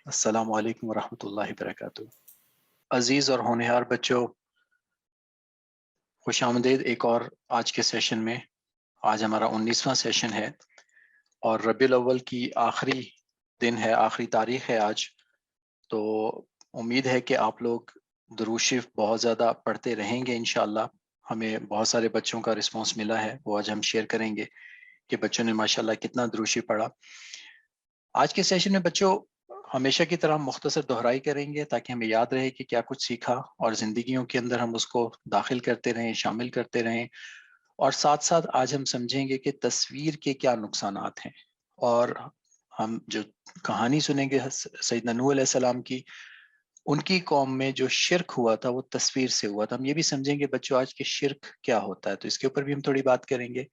السلام علیکم ورحمۃ اللہ وبرکاتہ۔ عزیز اور ہونہار بچوں، خوش آمدید ایک اور آج کے سیشن میں۔ آج ہمارا 19واں سیشن ہے اور ربیع الاول کی آخری دن ہے، آخری تاریخ ہے آج۔ تو امید ہے کہ آپ لوگ درود شریف بہت زیادہ پڑھتے رہیں گے انشاءاللہ۔ ہمیں بہت سارے بچوں کا رسپانس ملا ہے، وہ آج ہم شیئر کریں گے کہ بچوں نے ماشاءاللہ کتنا درود شریف پڑھا۔ آج کے سیشن میں بچوں ہمیشہ کی طرح مختصر دہرائی کریں گے تاکہ ہمیں یاد رہے کہ کیا کچھ سیکھا، اور زندگیوں کے اندر ہم اس کو داخل کرتے رہیں، شامل کرتے رہیں۔ اور ساتھ ساتھ آج ہم سمجھیں گے کہ تصویر کے کیا نقصانات ہیں، اور ہم جو کہانی سنیں گے سیدنا نوح علیہ السلام کی، ان کی قوم میں جو شرک ہوا تھا وہ تصویر سے ہوا تھا۔ ہم یہ بھی سمجھیں گے بچوں آج کہ شرک کیا ہوتا ہے، تو اس کے اوپر بھی ہم تھوڑی بات کریں گے،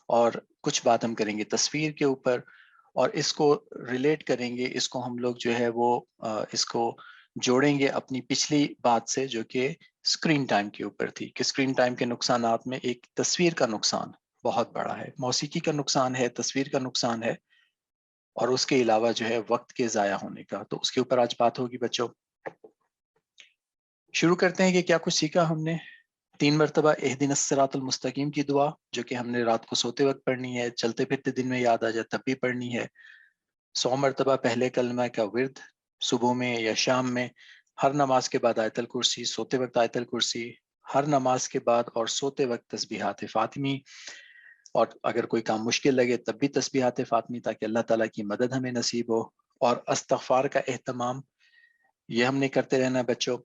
اور کچھ بات ہم کریں گے تصویر کے اوپر، اور اس کو ریلیٹ کریں گے، اس کو ہم لوگ جو ہے وہ اس کو جوڑیں گے اپنی پچھلی بات سے جو کہ اسکرین ٹائم کے اوپر تھی، کہ اسکرین ٹائم کے نقصانات میں ایک تصویر کا نقصان بہت بڑا ہے، موسیقی کا نقصان ہے، تصویر کا نقصان ہے، اور اس کے علاوہ جو ہے وقت کے ضائع ہونے کا۔ تو اس کے اوپر آج بات ہوگی بچوں۔ شروع کرتے ہیں کہ کیا کچھ سیکھا ہم نے۔ 3 مرتبہ اہدنا الصراط المستقیم کی دعا، جو کہ ہم نے رات کو سوتے وقت پڑھنی ہے، چلتے پھرتے دن میں یاد آ جائے تب بھی پڑھنی ہے۔ 100 مرتبہ پہلے کلمہ کا ورد، صبح میں یا شام میں، ہر نماز کے بعد آیت الکرسی، سوتے وقت آیت الکرسی، ہر نماز کے بعد اور سوتے وقت تسبیحات فاطمی، اور اگر کوئی کام مشکل لگے تب بھی تسبیحات فاطمی، تاکہ اللہ تعالیٰ کی مدد ہمیں نصیب ہو۔ اور استغفار کا اہتمام یہ ہم نے کرتے رہنا ہے بچوں۔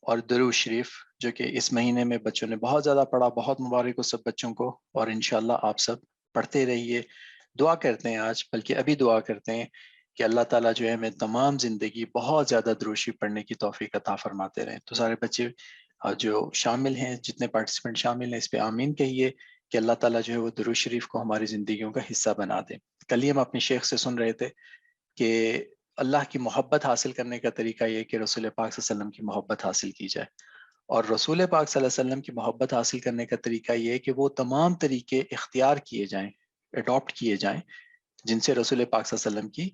اور درود شریف جو کہ اس مہینے میں بچوں نے بہت زیادہ پڑھا، بہت مبارک ہو سب بچوں کو، اور انشاءاللہ آپ سب پڑھتے رہیے۔ دعا کرتے ہیں آج، بلکہ ابھی دعا کرتے ہیں کہ اللہ تعالیٰ جو ہے ہمیں تمام زندگی بہت زیادہ درود شریف پڑھنے کی توفیق عطا فرماتے رہیں۔ تو سارے بچے جو شامل ہیں، جتنے پارٹیسپینٹ شامل ہیں، اس پہ آمین کہیے کہ اللہ تعالیٰ جو ہے وہ درود شریف کو ہماری زندگیوں کا حصہ بنا دے۔ کل ہی ہم اپنے شیخ سے سن رہے تھے کہ اللہ کی محبت حاصل کرنے کا طریقہ یہ کہ رسول پاک صلی اللہ علیہ وسلم کی محبت حاصل کی جائے، اور رسول پاک صلی اللہ علیہ وسلم کی محبت حاصل کرنے کا طریقہ یہ ہے کہ وہ تمام طریقے اختیار کیے جائیں، اڈاپٹ کیے جائیں، جن سے رسول پاک صلی اللہ علیہ وسلم کی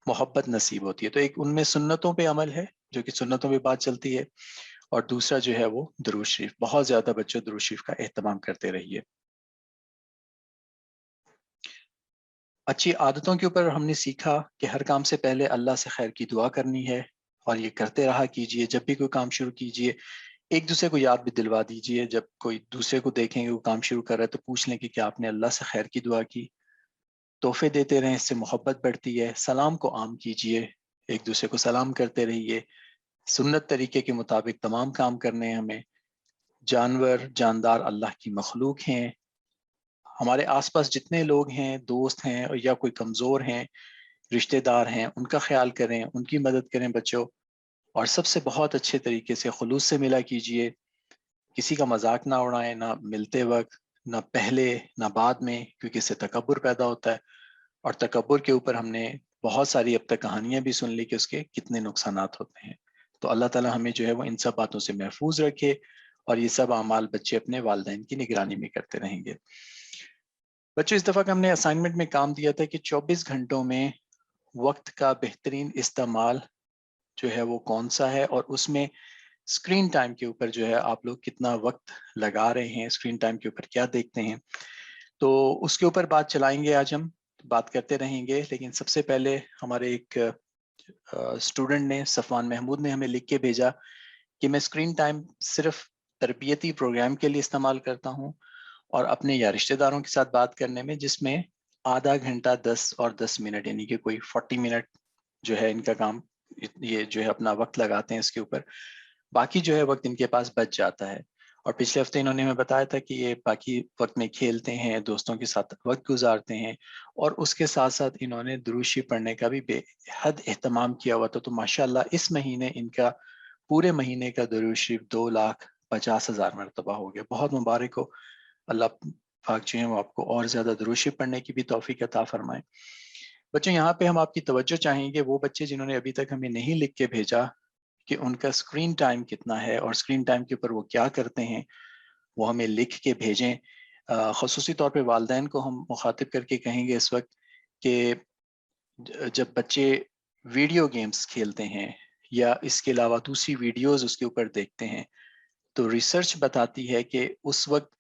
محبت نصیب ہوتی ہے۔ تو ایک ان میں سنتوں پہ عمل ہے، جو کہ سنتوں پہ بات چلتی ہے، اور دوسرا جو ہے وہ درود شریف۔ بہت زیادہ بچوں درود شریف کا اہتمام کرتے رہیے۔ اچھی عادتوں کے اوپر ہم نے سیکھا کہ ہر کام سے پہلے اللہ سے خیر کی دعا کرنی ہے، اور یہ کرتے رہا کیجئے۔ جب بھی کوئی کام شروع کیجئے، ایک دوسرے کو یاد بھی دلوا دیجئے، جب کوئی دوسرے کو دیکھیں گے وہ کام شروع کر رہا ہے تو پوچھ لیں کہ کیا آپ نے اللہ سے خیر کی دعا کی۔ تحفے دیتے رہیں، اس سے محبت بڑھتی ہے۔ سلام کو عام کیجئے، ایک دوسرے کو سلام کرتے رہیے۔ سنت طریقے کے مطابق تمام کام کرنے ہیں ہمیں۔ جانور جاندار اللہ کی مخلوق ہیں، ہمارے آس پاس جتنے لوگ ہیں، دوست ہیں یا کوئی کمزور ہیں، رشتہ دار ہیں، ان کا خیال کریں، ان کی مدد کریں بچوں۔ اور سب سے بہت اچھے طریقے سے خلوص سے ملا کیجئے، کسی کا مذاق نہ اڑائیں، نہ ملتے وقت، نہ پہلے نہ بعد میں، کیونکہ اس سے تکبر پیدا ہوتا ہے، اور تکبر کے اوپر ہم نے بہت ساری اب تک کہانیاں بھی سن لی کہ اس کے کتنے نقصانات ہوتے ہیں۔ تو اللہ تعالیٰ ہمیں جو ہے وہ ان سب باتوں سے محفوظ رکھے، اور یہ سب اعمال بچے اپنے والدین کی نگرانی میں کرتے رہیں گے۔ بچوں اس دفعہ کا ہم نے اسائنمنٹ میں کام دیا تھا کہ 24 گھنٹوں میں وقت کا بہترین استعمال جو ہے وہ کون سا ہے، اور اس میں اسکرین ٹائم کے اوپر جو ہے آپ لوگ کتنا وقت لگا رہے ہیں، اسکرین ٹائم کے اوپر کیا دیکھتے ہیں۔ تو اس کے اوپر بات چلائیں گے، آج ہم بات کرتے رہیں گے، لیکن سب سے پہلے ہمارے ایک اسٹوڈنٹ نے، صفوان محمود نے ہمیں لکھ کے بھیجا کہ میں اسکرین ٹائم صرف تربیتی پروگرام کے لیے استعمال کرتا ہوں، اور اپنے یا رشتہ داروں کے ساتھ بات کرنے میں، جس میں آدھا گھنٹہ 10 اور 10 منٹ، یعنی کہ کوئی 40 منٹ جو ہے ان کا کام، یہ جو ہے اپنا وقت لگاتے ہیں اس کے اوپر، باقی جو ہے وقت ان کے پاس بچ جاتا ہے۔ اور پچھلے ہفتے انہوں نے ہمیں بتایا تھا کہ یہ باقی وقت میں کھیلتے ہیں، دوستوں کے ساتھ وقت گزارتے ہیں، اور اس کے ساتھ ساتھ انہوں نے درود شریف پڑھنے کا بھی بے حد اہتمام کیا ہوا تھا۔ تو ماشاءاللہ اس مہینے ان کا پورے مہینے کا درود شریف 2,50,000 مرتبہ ہو گیا۔ بہت مبارک ہو، اللہ پاک جو ہے وہ آپ کو اور زیادہ درود شریف پڑھنے کی بھی توفیق عطا فرمائے۔ بچوں یہاں پہ ہم آپ کی توجہ چاہیں گے، وہ بچے جنہوں نے ابھی تک ہمیں نہیں لکھ کے بھیجا کہ ان کا اسکرین ٹائم کتنا ہے، اور اسکرین ٹائم کے اوپر وہ کیا کرتے ہیں، وہ ہمیں لکھ کے بھیجیں۔ خصوصی طور پہ والدین کو ہم مخاطب کر کے کہیں گے اس وقت کہ جب بچے ویڈیو گیمز کھیلتے ہیں یا اس کے علاوہ دوسری ویڈیوز اس کے اوپر دیکھتے ہیں، تو ریسرچ بتاتی ہے کہ اس وقت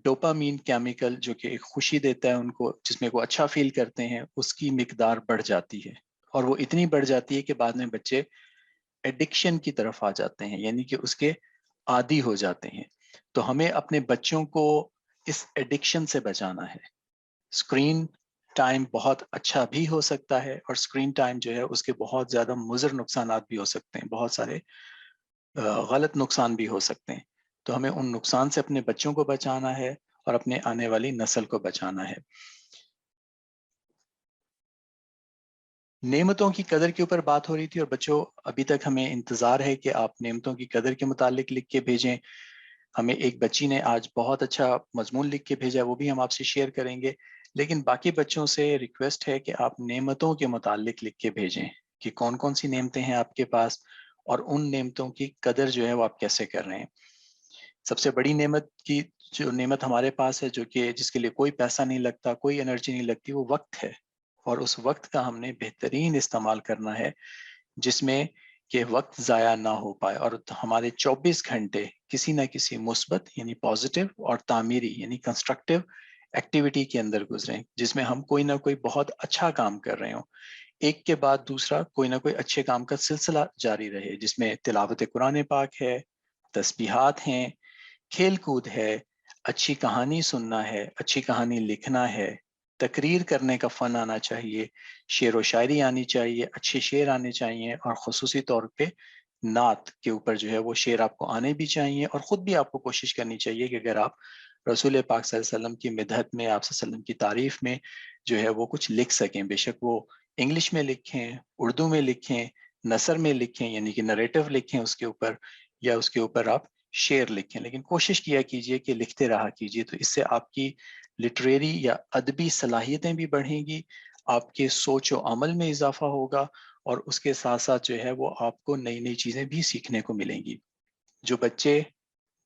ڈوپامین کیمیکل جو کہ ایک خوشی دیتا ہے ان کو، جس میں وہ اچھا فیل کرتے ہیں، اس کی مقدار بڑھ جاتی ہے، اور وہ اتنی بڑھ جاتی ہے کہ بعد میں بچے ایڈکشن کی طرف آ جاتے ہیں، یعنی کہ اس کے عادی ہو جاتے ہیں۔ تو ہمیں اپنے بچوں کو اس ایڈکشن سے بچانا ہے۔ اسکرین ٹائم بہت اچھا بھی ہو سکتا ہے، اور اسکرین ٹائم جو ہے اس کے بہت زیادہ مضر نقصانات بھی ہو سکتے ہیں، بہت سارے غلط نقصان بھی ہو سکتے ہیں۔ تو ہمیں ان نقصان سے اپنے بچوں کو بچانا ہے اور اپنے آنے والی نسل کو بچانا ہے۔ نعمتوں کی قدر کے اوپر بات ہو رہی تھی، اور بچوں ابھی تک ہمیں انتظار ہے کہ آپ نعمتوں کی قدر کے متعلق لکھ کے بھیجیں۔ ہمیں ایک بچی نے آج بہت اچھا مضمون لکھ کے بھیجا، وہ بھی ہم آپ سے شیئر کریں گے، لیکن باقی بچوں سے ریکویسٹ ہے کہ آپ نعمتوں کے متعلق لکھ کے بھیجیں کہ کون کون سی نعمتیں ہیں آپ کے پاس، اور ان نعمتوں کی قدر جو ہے وہ آپ کیسے کر رہے ہیں۔ سب سے بڑی نعمت کی جو نعمت ہمارے پاس ہے، جو کہ جس کے لیے کوئی پیسہ نہیں لگتا، کوئی انرجی نہیں لگتی، وہ وقت ہے، اور اس وقت کا ہم نے بہترین استعمال کرنا ہے، جس میں کہ وقت ضائع نہ ہو پائے، اور ہمارے 24 گھنٹے کسی نہ کسی مثبت یعنی پازیٹیو اور تعمیری یعنی کنسٹرکٹیو ایکٹیویٹی کے اندر گزریں، جس میں ہم کوئی نہ کوئی بہت اچھا کام کر رہے ہوں، ایک کے بعد دوسرا کوئی نہ کوئی اچھے کام کا سلسلہ جاری رہے، جس میں تلاوت قرآن پاک ہے، تسبیحات ہیں، کھیل کود ہے، اچھی کہانی سننا ہے، اچھی کہانی لکھنا ہے، تقریر کرنے کا فن آنا چاہیے، شعر و شاعری آنی چاہیے، اچھے شعر آنے چاہیے، اور خصوصی طور پہ نعت کے اوپر جو ہے وہ شعر آپ کو آنے بھی چاہیے، اور خود بھی آپ کو کوشش کرنی چاہیے کہ اگر آپ رسول پاک صلی اللہ علیہ وسلم کی مدحت میں، آپ صلی اللہ علیہ وسلم کی تعریف میں جو ہے وہ کچھ لکھ سکیں، بے شک وہ انگلش میں لکھیں، اردو میں لکھیں، نثر میں لکھیں یعنی کہ نریٹو لکھیں اس کے اوپر، یا اس کے اوپر آپ شعر لکھیں، لیکن کوشش کیا کیجئے کہ لکھتے رہا کیجئے، تو اس سے آپ کی لٹریری یا ادبی صلاحیتیں بھی بڑھیں گی، آپ کے سوچ و عمل میں اضافہ ہوگا، اور اس کے ساتھ ساتھ جو ہے وہ آپ کو نئی نئی چیزیں بھی سیکھنے کو ملیں گی۔ جو بچے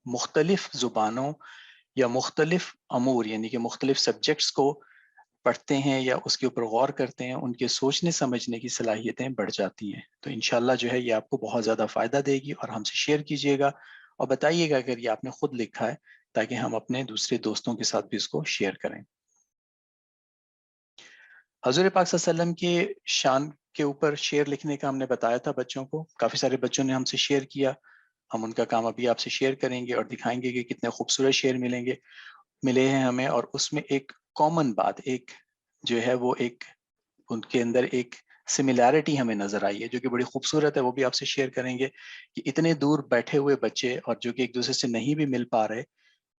مختلف زبانوں یا مختلف امور یعنی کہ مختلف سبجیکٹس کو پڑھتے ہیں یا اس کے اوپر غور کرتے ہیں، ان کے سوچنے سمجھنے کی صلاحیتیں بڑھ جاتی ہیں۔ تو انشاءاللہ جو ہے یہ آپ کو بہت زیادہ فائدہ دے گی، اور ہم سے شیئر کیجئے گا، اور بتائیے گا اگر یہ آپ نے خود لکھا ہے، تاکہ ہم اپنے دوسرے دوستوں کے ساتھ بھی اس کو شیئر کریں۔ حضور پاک صلی اللہ علیہ وسلم کے شان کے اوپر شعر لکھنے کا ہم نے بتایا تھا بچوں کو، کافی سارے بچوں نے ہم سے شیئر کیا، ہم ان کا کام ابھی آپ سے شیئر کریں گے اور دکھائیں گے کہ کتنے خوبصورت شعر ملے ہیں ہمیں، اور اس میں ایک کامن بات، ایک جو ہے وہ ایک ان کے اندر ایک سملیرٹی ہمیں نظر آئی ہے جو کہ بڑی خوبصورت ہے، وہ بھی آپ سے شیئر کریں گے کہ اتنے دور بیٹھے ہوئے بچے اور جو کہ ایک دوسرے سے نہیں بھی مل پا رہے،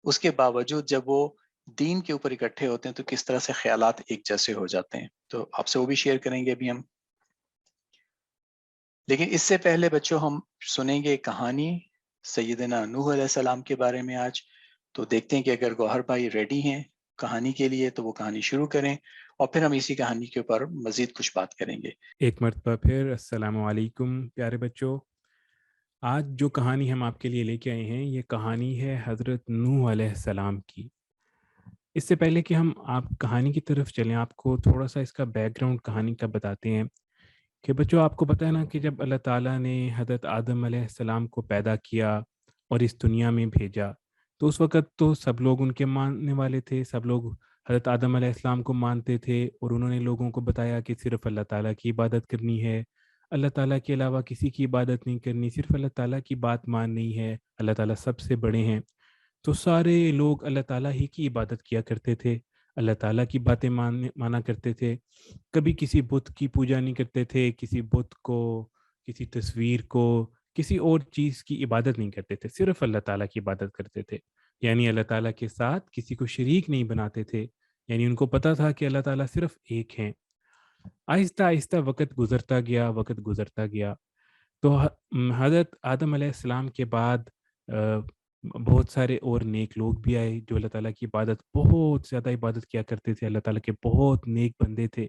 اس کے باوجود جب وہ دین کے اوپر اکٹھے ہوتے ہیں تو کس طرح سے خیالات ایک جیسے ہو جاتے ہیں، تو آپ سے وہ بھی شیئر کریں گے ابھی ہم۔ لیکن اس سے پہلے بچوں ہم سنیں گے کہانی سیدنا نوح علیہ السلام کے بارے میں آج، تو دیکھتے ہیں کہ اگر گوہر بھائی ریڈی ہیں کہانی کے لیے تو وہ کہانی شروع کریں، اور پھر ہم اسی کہانی کے اوپر مزید کچھ بات کریں گے۔ ایک مرتبہ پھر السلام علیکم پیارے بچوں۔ آج جو کہانی ہم آپ کے لیے لے کے آئے ہیں یہ کہانی ہے حضرت نوح علیہ السلام کی۔ اس سے پہلے کہ ہم آپ کہانی کی طرف چلیں، آپ کو تھوڑا سا اس کا بیک گراؤنڈ کہانی کا بتاتے ہیں کہ بچوں آپ کو پتہ ہے نا کہ جب اللہ تعالیٰ نے حضرت آدم علیہ السلام کو پیدا کیا اور اس دنیا میں بھیجا، تو اس وقت تو سب لوگ ان کے ماننے والے تھے، سب لوگ حضرت آدم علیہ السلام کو مانتے تھے، اور انہوں نے لوگوں کو بتایا کہ صرف اللہ تعالیٰ کی عبادت کرنی ہے، اللہ تعالیٰ کے علاوہ کسی کی عبادت نہیں کرنی، صرف اللہ تعالیٰ کی بات ماننی ہے، اللہ تعالیٰ سب سے بڑے ہیں۔ تو سارے لوگ اللہ تعالیٰ ہی کی عبادت کیا کرتے تھے، اللہ تعالیٰ کی باتیں مانا کرتے تھے، کبھی کسی بت کی پوجا نہیں کرتے تھے، کسی بت کو، کسی تصویر کو، کسی اور چیز کی عبادت نہیں کرتے تھے، صرف اللہ تعالیٰ کی عبادت کرتے تھے، یعنی اللہ تعالیٰ کے ساتھ کسی کو شریک نہیں بناتے تھے، یعنی ان کو پتہ تھا کہ اللہ تعالیٰ صرف ایک ہیں۔ آہستہ آہستہ وقت گزرتا گیا، وقت گزرتا گیا، تو حضرت آدم علیہ السلام کے بعد بہت سارے اور نیک لوگ بھی آئے جو اللہ تعالیٰ کی عبادت، بہت زیادہ عبادت کیا کرتے تھے، اللہ تعالیٰ کے بہت نیک بندے تھے۔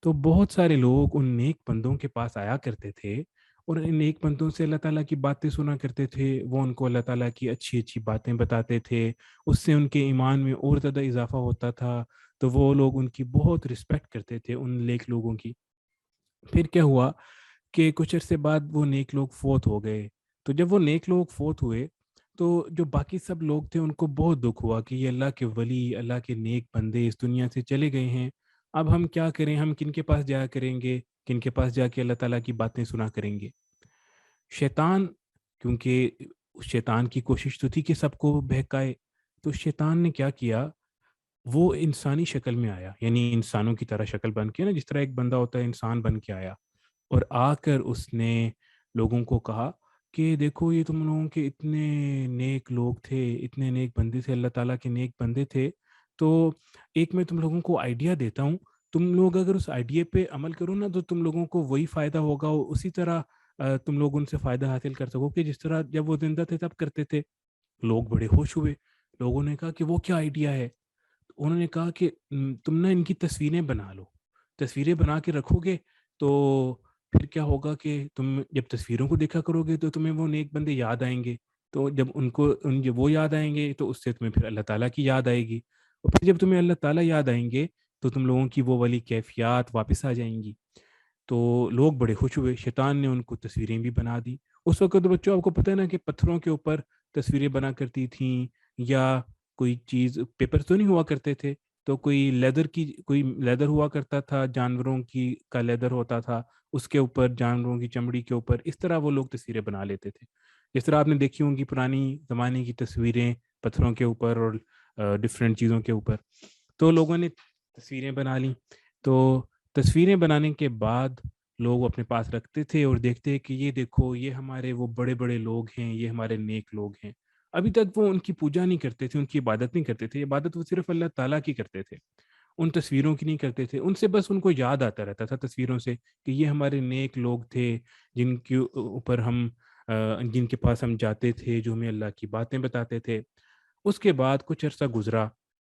تو بہت سارے لوگ ان نیک بندوں کے پاس آیا کرتے تھے اور ان نیک بندوں سے اللہ تعالیٰ کی باتیں سنا کرتے تھے، وہ ان کو اللہ تعالیٰ کی اچھی اچھی باتیں بتاتے تھے، اس سے ان کے ایمان میں اور زیادہ اضافہ ہوتا تھا، تو وہ لوگ ان کی بہت رسپیکٹ کرتے تھے ان نیک لوگوں کی۔ پھر کیا ہوا کہ کچھ عرصے بعد وہ نیک لوگ فوت ہو گئے. تو جب وہ نیک لوگ فوت ہوئے تو جو باقی سب لوگ تھے ان کو بہت دکھ ہوا کہ یہ اللہ کے ولی، اللہ کے نیک بندے اس دنیا سے چلے گئے ہیں. اب ہم کیا کریں؟ ہم کن کے پاس جایا کریں گے؟ کن کے پاس جا کے اللہ تعالیٰ کی باتیں سنا کریں گے؟ شیطان، کیونکہ شیطان کی کوشش تو تھی کہ سب کو بہکائے، تو شیطان نے کیا کیا، وہ انسانی شکل میں آیا، یعنی انسانوں کی طرح شکل بن کے نا، جس طرح ایک بندہ ہوتا ہے انسان بن کے آیا. اور آ کر اس نے لوگوں کو کہا کہ دیکھو یہ تم لوگوں کے اتنے نیک لوگ تھے، اتنے نیک بندے تھے، اللہ تعالیٰ کے نیک بندے تھے، تو ایک میں تم لوگوں کو آئیڈیا دیتا ہوں. تم لوگ اگر اس آئیڈیا پہ عمل کرو نا تو تم لوگوں کو وہی فائدہ ہوگا، اور اسی طرح تم لوگ ان سے فائدہ حاصل کر سکو کہ جس طرح جب وہ زندہ تھے تب کرتے تھے. لوگ بڑے خوش ہوئے. لوگوں نے کہا کہ وہ کیا آئیڈیا ہے؟ انہوں نے کہا کہ تم نہ ان کی تصویریں بنا لو. تصویریں بنا کے رکھو گے تو پھر کیا ہوگا کہ تم جب تصویروں کو دیکھا کرو گے تو تمہیں وہ نیک بندے یاد آئیں گے. تو جب جب وہ یاد آئیں گے تو اس سے تمہیں پھر اللہ تعالیٰ کی یاد آئے گی. اور پھر جب تمہیں اللہ تعالیٰ یاد آئیں گے تو تم لوگوں کی وہ والی کیفیات واپس آ جائیں گی. تو لوگ بڑے خوش ہوئے. شیطان نے ان کو تصویریں بھی بنا دی. اس وقت تو بچوں آپ کو پتہ ہے نا کہ پتھروں کے اوپر تصویریں بنا کرتی تھیں، یا کوئی چیز، پیپر تو نہیں ہوا کرتے تھے، تو کوئی لیدر ہوا کرتا تھا، جانوروں کی کا لیدر ہوتا تھا، اس کے اوپر، جانوروں کی چمڑی کے اوپر اس طرح وہ لوگ تصویریں بنا لیتے تھے. جس طرح آپ نے دیکھی ہوں گی پرانی زمانے کی تصویریں پتھروں کے اوپر اور ڈفرینٹ چیزوں کے اوپر. تو لوگوں نے تصویریں بنا لیں. تو تصویریں بنانے کے بعد لوگ اپنے پاس رکھتے تھے اور دیکھتے کہ یہ دیکھو یہ ہمارے وہ بڑے بڑے لوگ ہیں، یہ ہمارے نیک لوگ ہیں. ابھی تک وہ ان کی پوجا نہیں کرتے تھے، ان کی عبادت نہیں کرتے تھے. عبادت وہ صرف اللہ تعالیٰ کی کرتے تھے، ان تصویروں کی نہیں کرتے تھے. ان سے بس ان کو یاد آتا رہتا تھا تصویروں سے کہ یہ ہمارے نیک لوگ تھے، جن کے اوپر جن کے پاس ہم جاتے تھے، جو ہمیں اللہ کی باتیں بتاتے تھے. اس کے بعد کچھ عرصہ گزرا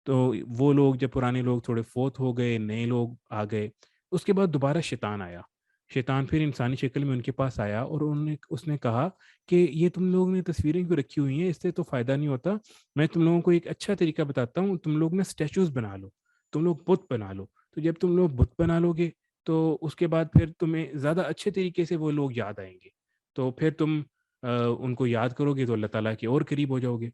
تو وہ لوگ، جب پرانے لوگ تھوڑے فوت ہو گئے، نئے لوگ آ گئے. اس کے بعد دوبارہ شیطان آیا. شیطان پھر انسانی شکل میں ان کے پاس آیا اور اس نے کہا کہ یہ تم لوگوں نے تصویریں کیوں رکھی ہوئی ہیں؟ اس سے تو فائدہ نہیں ہوتا. میں تم لوگوں کو ایک اچھا طریقہ بتاتا ہوں، تم لوگ نا اسٹیچوز بنا لو، تم لوگ بت بنا لو. تو جب تم لوگ بت بنا لو گے تو اس کے بعد پھر تمہیں زیادہ اچھے طریقے سے وہ لوگ یاد آئیں گے. تو پھر تم ان کو یاد کرو گے تو اللہ تعالیٰ کے اور قریب ہو جاؤ گے.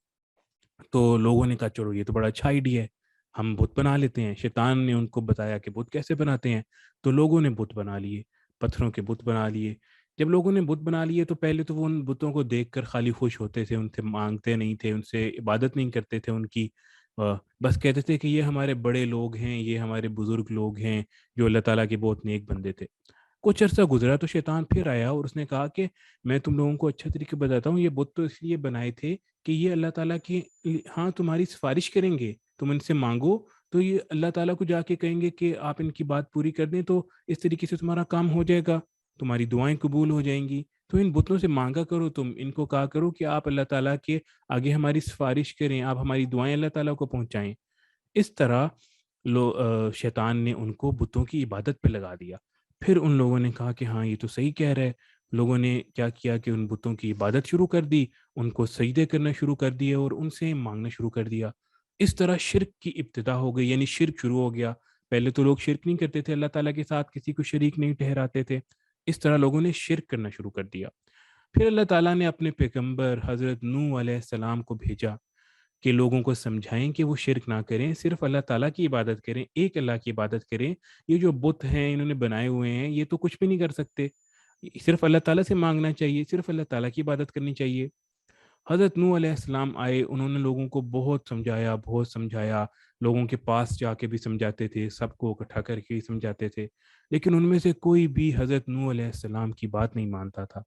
تو لوگوں نے کہا چلو یہ تو بڑا اچھا آئیڈیا ہے، ہم بت بنا لیتے ہیں. شیطان نے ان کو بتایا کہ بت کیسے بناتے ہیں. تو لوگوں نے بت بنا لیے، پتھروں کے بت بنا لیے. جب لوگوں نے بت بنا لیے تو پہلے تو وہ ان بتوں کو دیکھ کر خالی خوش ہوتے تھے، ان سے مانگتے نہیں تھے، ان سے عبادت نہیں کرتے تھے ان کی. بس کہتے تھے کہ یہ ہمارے بڑے لوگ ہیں، یہ ہمارے بزرگ لوگ ہیں جو اللہ تعالیٰ کے بہت نیک بندے تھے. کچھ عرصہ گزرا تو شیطان پھر آیا اور اس نے کہا کہ میں تم لوگوں کو اچھا طریقہ بتاتا ہوں، یہ بت تو اس لیے بنائے تھے کہ یہ اللہ تعالیٰ کی، ہاں تمہاری سفارش کریں گے، تم ان سے مانگو تو یہ اللہ تعالیٰ کو جا کے کہیں گے کہ آپ ان کی بات پوری کر دیں، تو اس طریقے سے تمہارا کام ہو جائے گا، تمہاری دعائیں قبول ہو جائیں گی. تو ان بتوں سے مانگا کرو، تم ان کو کہا کرو کہ آپ اللہ تعالیٰ کے آگے ہماری سفارش کریں، آپ ہماری دعائیں اللہ تعالیٰ کو پہنچائیں. اس طرح شیطان نے ان کو بتوں کی عبادت پہ لگا دیا. پھر ان لوگوں نے کہا کہ ہاں یہ تو صحیح کہہ رہا ہے. لوگوں نے کیا کیا کہ ان بتوں کی عبادت شروع کر دی، ان کو سجدے کرنا شروع کر دیے اور ان سے مانگنا شروع کر دیا. اس طرح شرک کی ابتدا ہو گئی، یعنی شرک شروع ہو گیا. پہلے تو لوگ شرک نہیں کرتے تھے، اللہ تعالیٰ کے ساتھ کسی کو شریک نہیں ٹھہراتے تھے. اس طرح لوگوں نے شرک کرنا شروع کر دیا. پھر اللہ تعالیٰ نے اپنے پیغمبر حضرت نوح علیہ السلام کو بھیجا کہ لوگوں کو سمجھائیں کہ وہ شرک نہ کریں، صرف اللہ تعالیٰ کی عبادت کریں، ایک اللہ کی عبادت کریں. یہ جو بت ہیں انہوں نے بنائے ہوئے ہیں، یہ تو کچھ بھی نہیں کر سکتے. صرف اللہ تعالیٰ سے مانگنا چاہیے، صرف اللہ تعالیٰ کی عبادت کرنی چاہیے. حضرت نوح علیہ السلام آئے، انہوں نے لوگوں کو بہت سمجھایا، بہت سمجھایا. لوگوں کے پاس جا کے بھی سمجھاتے تھے، سب کو اکٹھا کر کے بھی سمجھاتے تھے، لیکن ان میں سے کوئی بھی حضرت نوح علیہ السلام کی بات نہیں مانتا تھا.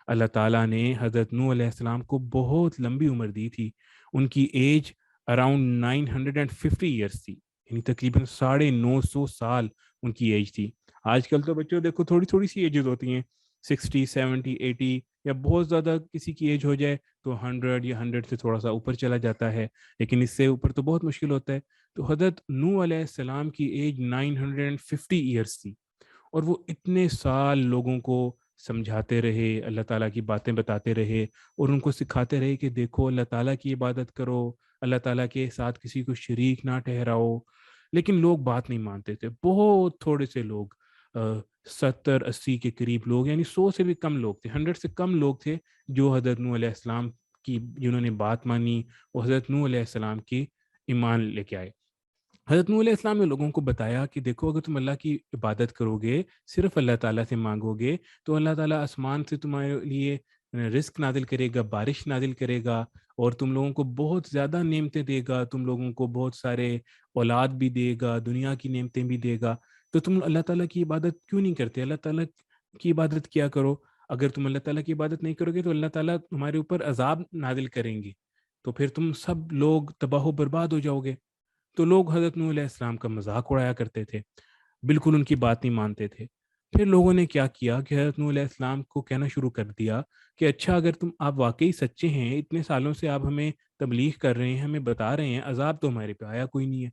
اللہ تعالیٰ نے حضرت نوح علیہ السلام کو بہت لمبی عمر دی تھی. ان کی ایج اراؤنڈ 950 ایئرس تھی، یعنی تقریباً 950 سال ان کی ایج تھی. آج کل تو بچوں دیکھو تھوڑی تھوڑی سی ایجز ہوتی ہیں، 60 70 80، یا بہت زیادہ کسی کی ایج ہو جائے تو 100 یا 100 سے تھوڑا سا اوپر چلا جاتا ہے، لیکن اس سے اوپر تو بہت مشکل ہوتا ہے. تو حضرت نوح علیہ السلام کی ایج 950 ایئرس تھی، اور وہ اتنے سال لوگوں کو سمجھاتے رہے، اللہ تعالیٰ کی باتیں بتاتے رہے اور ان کو سکھاتے رہے کہ دیکھو اللہ تعالیٰ کی عبادت کرو، اللہ تعالیٰ کے ساتھ کسی کو شریک نہ ٹھہراؤ. لیکن لوگ بات نہیں مانتے تھے. بہت تھوڑے سے لوگ 70-80 کے قریب لوگ، یعنی 100 سے بھی کم لوگ تھے، 100 سے کم لوگ تھے جو حضرت نوح علیہ السلام کی جنہوں نے بات مانی اور حضرت نوح علیہ السلام کی ایمان لے کے آئے۔ حضرت نوح علیہ السلام نے لوگوں کو بتایا کہ دیکھو، اگر تم اللہ کی عبادت کرو گے، صرف اللہ تعالیٰ سے مانگو گے، تو اللہ تعالیٰ آسمان سے تمہارے لیے رزق نازل کرے گا، بارش نازل کرے گا، اور تم لوگوں کو بہت زیادہ نعمتیں دے گا، تم لوگوں کو بہت سارے اولاد بھی دے گا، دنیا کی نعمتیں بھی دے گا۔ تو تم اللہ تعالیٰ کی عبادت کیوں نہیں کرتے؟ اللہ تعالیٰ کی عبادت کیا کرو۔ اگر تم اللہ تعالیٰ کی عبادت نہیں کرو گے تو اللہ تعالیٰ تمہارے اوپر عذاب نازل کریں گے، تو پھر تم سب لوگ تباہ و برباد ہو جاؤ گے۔ تو لوگ حضرت نوح علیہ السلام کا مذاق اڑایا کرتے تھے، بالکل ان کی بات نہیں مانتے تھے۔ پھر لوگوں نے کیا کیا کہ حضرت نوح علیہ السلام کو کہنا شروع کر دیا کہ اچھا، اگر آپ واقعی سچے ہیں، اتنے سالوں سے آپ ہمیں تبلیغ کر رہے ہیں، ہمیں بتا رہے ہیں، عذاب تو ہمارے پہ آیا کوئی نہیں ہے،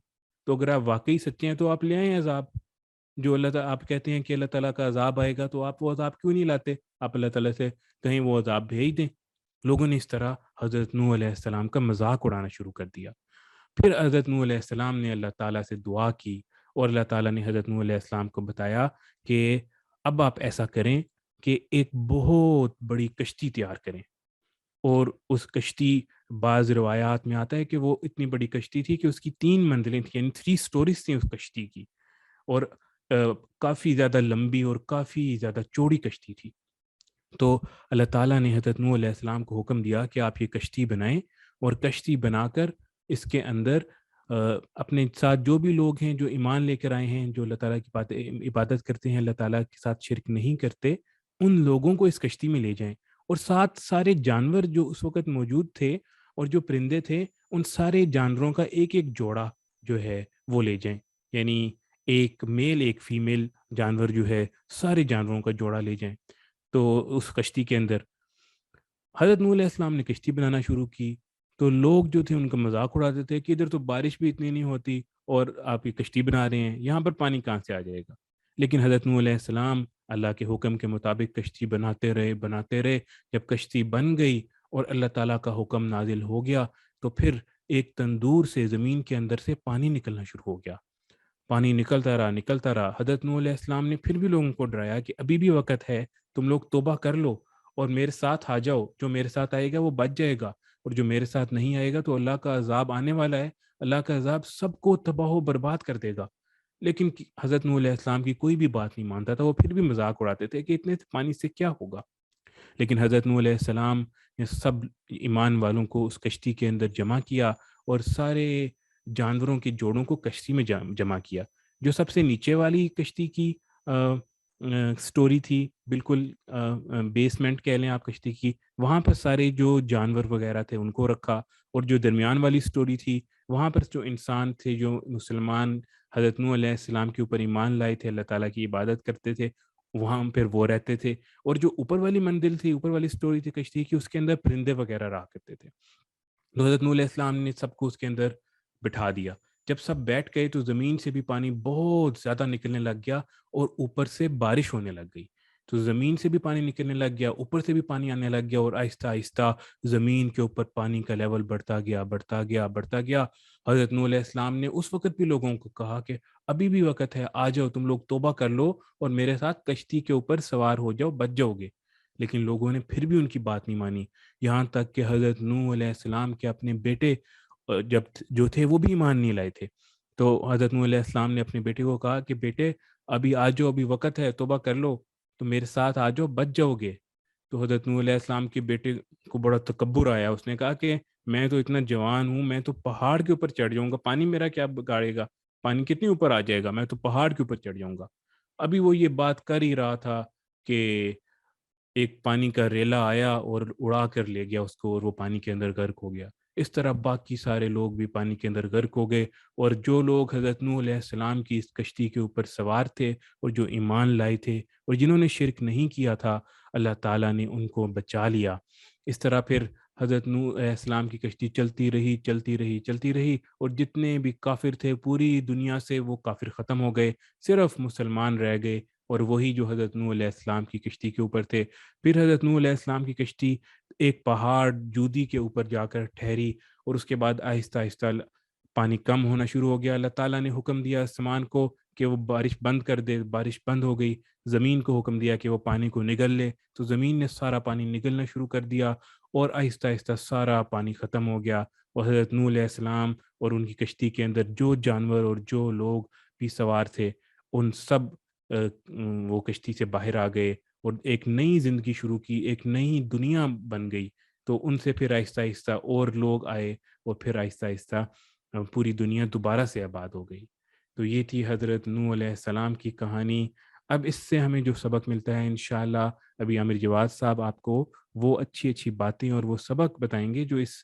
تو اگر آپ واقعی سچے ہیں تو آپ لے آئیں عذاب۔ جو اللہ تعالیٰ آپ کہتے ہیں کہ اللہ تعالیٰ کا عذاب آئے گا، تو آپ وہ عذاب کیوں نہیں لاتے؟ آپ اللہ تعالیٰ سے کہیں وہ عذاب بھیج دیں۔ لوگوں نے اس طرح حضرت نوح علیہ السلام کا مذاق اڑانا شروع کر دیا۔ پھر حضرت نوح علیہ السلام نے اللہ تعالیٰ سے دعا کی، اور اللہ تعالیٰ نے حضرت نوح علیہ السلام کو بتایا کہ اب آپ ایسا کریں کہ ایک بہت بڑی کشتی تیار کریں۔ اور اس کشتی، بعض روایات میں آتا ہے کہ وہ اتنی بڑی کشتی تھی کہ اس کی 3 منزلیں تھیں، یعنی 3 سٹوریز تھیں اس کشتی کی، اور کافی زیادہ لمبی اور کافی زیادہ چوڑی کشتی تھی۔ تو اللہ تعالیٰ نے حضرت نوح علیہ السلام کو حکم دیا کہ آپ یہ کشتی بنائیں، اور کشتی بنا کر اس کے اندر اپنے ساتھ جو بھی لوگ ہیں جو ایمان لے کر آئے ہیں، جو اللہ تعالیٰ کی عبادت کرتے ہیں، اللہ تعالیٰ کے ساتھ شرک نہیں کرتے، ان لوگوں کو اس کشتی میں لے جائیں، اور ساتھ سارے جانور جو اس وقت موجود تھے اور جو پرندے تھے، ان سارے جانوروں کا ایک ایک جوڑا جو ہے وہ لے جائیں، یعنی ایک میل ایک فیمیل جانور جو ہے، سارے جانوروں کا جوڑا لے جائیں۔ تو اس کشتی کے اندر حضرت نوح علیہ السلام نے کشتی بنانا شروع کی، تو لوگ جو تھے ان کا مذاق اڑاتے تھے کہ ادھر تو بارش بھی اتنی نہیں ہوتی اور آپ یہ کشتی بنا رہے ہیں، یہاں پر پانی کہاں سے آ جائے گا؟ لیکن حضرت نوح علیہ السلام اللہ کے حکم کے مطابق کشتی بناتے رہے۔ جب کشتی بن گئی اور اللہ تعالیٰ کا حکم نازل ہو گیا، تو پھر ایک تندور سے زمین کے اندر سے پانی نکلنا شروع ہو گیا۔ پانی نکلتا رہا۔ حضرت نوح علیہ السلام نے پھر بھی لوگوں کو ڈرایا کہ ابھی بھی وقت ہے، تم لوگ توبہ کر لو اور میرے ساتھ آ جاؤ، جو میرے ساتھ آئے گا وہ بچ جائے گا، اور جو میرے ساتھ نہیں آئے گا تو اللہ کا عذاب آنے والا ہے، اللہ کا عذاب سب کو تباہ و برباد کر دے گا۔ لیکن حضرت نوح علیہ السلام کی کوئی بھی بات نہیں مانتا تھا، وہ پھر بھی مذاق اڑاتے تھے کہ اتنے پانی سے کیا ہوگا۔ لیکن حضرت نوح علیہ السلام نے سب ایمان والوں کو اس کشتی کے اندر جمع کیا، اور سارے جانوروں کے جوڑوں کو کشتی میں جمع کیا۔ جو سب سے نیچے والی کشتی کی سٹوری تھی، بالکل بیسمنٹ کہہ لیں آپ کشتی کی، وہاں پر سارے جو جانور وغیرہ تھے ان کو رکھا، اور جو درمیان والی سٹوری تھی وہاں پر جو انسان تھے، جو مسلمان حضرت نوح علیہ السلام کے اوپر ایمان لائے تھے، اللہ تعالیٰ کی عبادت کرتے تھے، وہاں پھر وہ رہتے تھے۔ اور جو اوپر والی منزل تھی، اوپر والی سٹوری تھی کشتی کی، اس کے اندر پرندے وغیرہ رہا کرتے تھے۔ تو حضرت نوح علیہ السلام نے سب کو اس کے اندر بٹھا دیا۔ جب سب بیٹھ گئے تو زمین سے بھی پانی بہت زیادہ نکلنے لگ گیا، اور اوپر سے بارش ہونے لگ گئی۔ تو زمین سے بھی پانی نکلنے لگ گیا، اوپر سے بھی پانی آنے لگ گیا، اور آہستہ آہستہ زمین کے اوپر پانی کا لیول بڑھتا گیا۔ حضرت نوح علیہ السلام نے اس وقت بھی لوگوں کو کہا کہ ابھی بھی وقت ہے، آ جاؤ، تم لوگ توبہ کر لو اور میرے ساتھ کشتی کے اوپر سوار ہو جاؤ، بچ جاؤ گے۔ لیکن لوگوں نے پھر بھی ان کی بات نہیں مانی، یہاں تک کہ حضرت نوح علیہ السلام کے اپنے بیٹے جب جو تھے وہ بھی ایمان نہیں لائے تھے۔ تو حضرت نوح علیہ السلام نے اپنے بیٹے کو کہا کہ بیٹے ابھی آ جاؤ، ابھی وقت ہے، توبہ کر لو، تو میرے ساتھ آ جاؤ، بچ جاؤ گے۔ تو حضرت نوح علیہ السلام کے بیٹے کو بڑا تکبر آیا، اس نے کہا کہ میں تو اتنا جوان ہوں، میں تو پہاڑ کے اوپر چڑھ جاؤں گا، پانی میرا کیا بگاڑے گا، پانی کتنی اوپر آ جائے گا، میں تو پہاڑ کے اوپر چڑھ جاؤں گا۔ ابھی وہ یہ بات کر ہی رہا تھا کہ ایک پانی کا ریلا آیا اور اڑا کر لے گیا اس کو، اور وہ پانی کے اندر غرق ہو گیا۔ اس طرح باقی سارے لوگ بھی پانی کے اندر غرق ہو گئے، اور جو لوگ حضرت نوح علیہ السلام کی اس کشتی کے اوپر سوار تھے اور جو ایمان لائے تھے اور جنہوں نے شرک نہیں کیا تھا، اللہ تعالیٰ نے ان کو بچا لیا۔ اس طرح پھر حضرت نوح علیہ السلام کی کشتی چلتی رہی، اور جتنے بھی کافر تھے پوری دنیا سے وہ کافر ختم ہو گئے، صرف مسلمان رہ گئے، اور وہی جو حضرت نوح علیہ السلام کی کشتی کے اوپر تھے۔ پھر حضرت نوح علیہ السلام کی کشتی ایک پہاڑ جودی کے اوپر جا کر ٹھہری، اور اس کے بعد آہستہ آہستہ پانی کم ہونا شروع ہو گیا۔ اللہ تعالیٰ نے حکم دیا آسمان کو کہ وہ بارش بند کر دے. بارش بند ہو گئی, زمین کو حکم دیا کہ وہ پانی کو نگل لے, تو زمین نے سارا پانی نگلنا شروع کر دیا, اور آہستہ آہستہ سارا پانی ختم ہو گیا. اور حضرت نوح علیہ السلام اور ان کی کشتی کے اندر جو جانور اور جو لوگ بھی سوار تھے, ان سب وہ کشتی سے باہر آ گئے اور ایک نئی زندگی شروع کی, ایک نئی دنیا بن گئی. تو ان سے پھر آہستہ آہستہ اور لوگ آئے, اور پھر آہستہ آہستہ پوری دنیا دوبارہ سے آباد ہو گئی. تو یہ تھی حضرت نوح علیہ السلام کی کہانی. اب اس سے ہمیں جو سبق ملتا ہے انشاءاللہ, ابھی عامر جواد صاحب آپ کو وہ اچھی اچھی باتیں اور وہ سبق بتائیں گے جو اس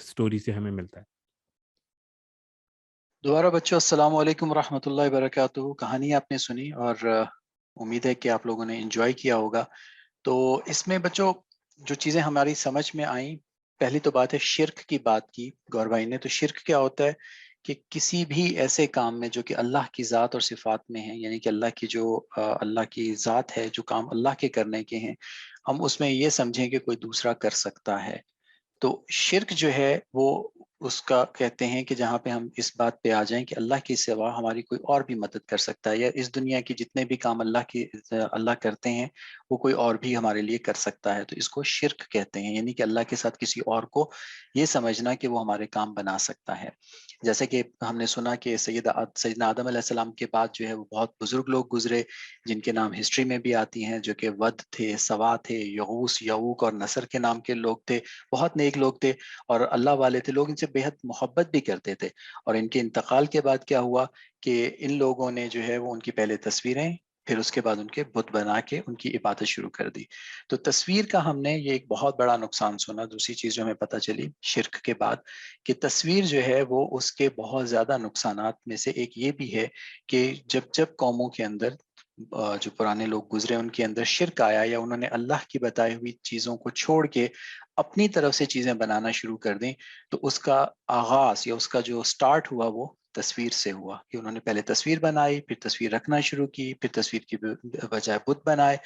سٹوری سے ہمیں ملتا ہے. دوبارہ بچوں السلام علیکم ورحمۃ اللہ وبرکاتہ. کہانی آپ نے سنی اور امید ہے کہ آپ لوگوں نے انجوائے کیا ہوگا. تو اس میں بچوں جو چیزیں ہماری سمجھ میں آئیں, پہلی تو بات ہے شرک کی بات کی گور بھائی نے. تو شرک کیا ہوتا ہے کہ کسی بھی ایسے کام میں جو کہ اللہ کی ذات اور صفات میں ہے, یعنی کہ اللہ کی جو اللہ کی ذات ہے, جو کام اللہ کے کرنے کے ہیں, ہم اس میں یہ سمجھیں کہ کوئی دوسرا کر سکتا ہے. تو شرک جو ہے وہ اس کا کہتے ہیں کہ جہاں پہ ہم اس بات پہ آ جائیں کہ اللہ کے سوا ہماری کوئی اور بھی مدد کر سکتا ہے, یا اس دنیا کی جتنے بھی کام اللہ کرتے ہیں وہ کوئی اور بھی ہمارے لیے کر سکتا ہے. تو اس کو شرک کہتے ہیں, یعنی کہ اللہ کے ساتھ کسی اور کو یہ سمجھنا کہ وہ ہمارے کام بنا سکتا ہے. جیسے کہ ہم نے سنا کہ سیدنا آدم علیہ السلام کے بعد جو ہے وہ بہت بزرگ لوگ گزرے, جن کے نام ہسٹری میں بھی آتی ہیں, جو کہ ود تھے, سوا تھے, یغوس, یعوق اور نصر کے نام کے لوگ تھے. بہت نیک لوگ تھے اور اللہ والے تھے, لوگ ان سے بے حد محبت بھی کرتے تھے. اور ان کے انتقال کے بعد کیا ہوا کہ ان لوگوں نے جو ہے وہ ان کی پہلے تصویریں, پھر اس کے بعد ان کے بت بنا کے ان کی عبادت شروع کر دی. تو تصویر کا ہم نے یہ ایک بہت بڑا نقصان سنا. دوسری چیز جو ہمیں پتہ چلی شرک کے بعد کہ تصویر جو ہے وہ اس کے بہت زیادہ نقصانات میں سے ایک یہ بھی ہے کہ جب قوموں کے اندر جو پرانے لوگ گزرے ان کے اندر شرک آیا, یا انہوں نے اللہ کی بتائی ہوئی چیزوں کو چھوڑ کے اپنی طرف سے چیزیں بنانا شروع کر دیں, تو اس کا آغاز یا اس کا جو سٹارٹ ہوا وہ تصویر سے ہوا. کہ انہوں نے پہلے تصویر بنائی, پھر تصویر رکھنا شروع کی, پھر تصویر کی بجائے بت بنائے,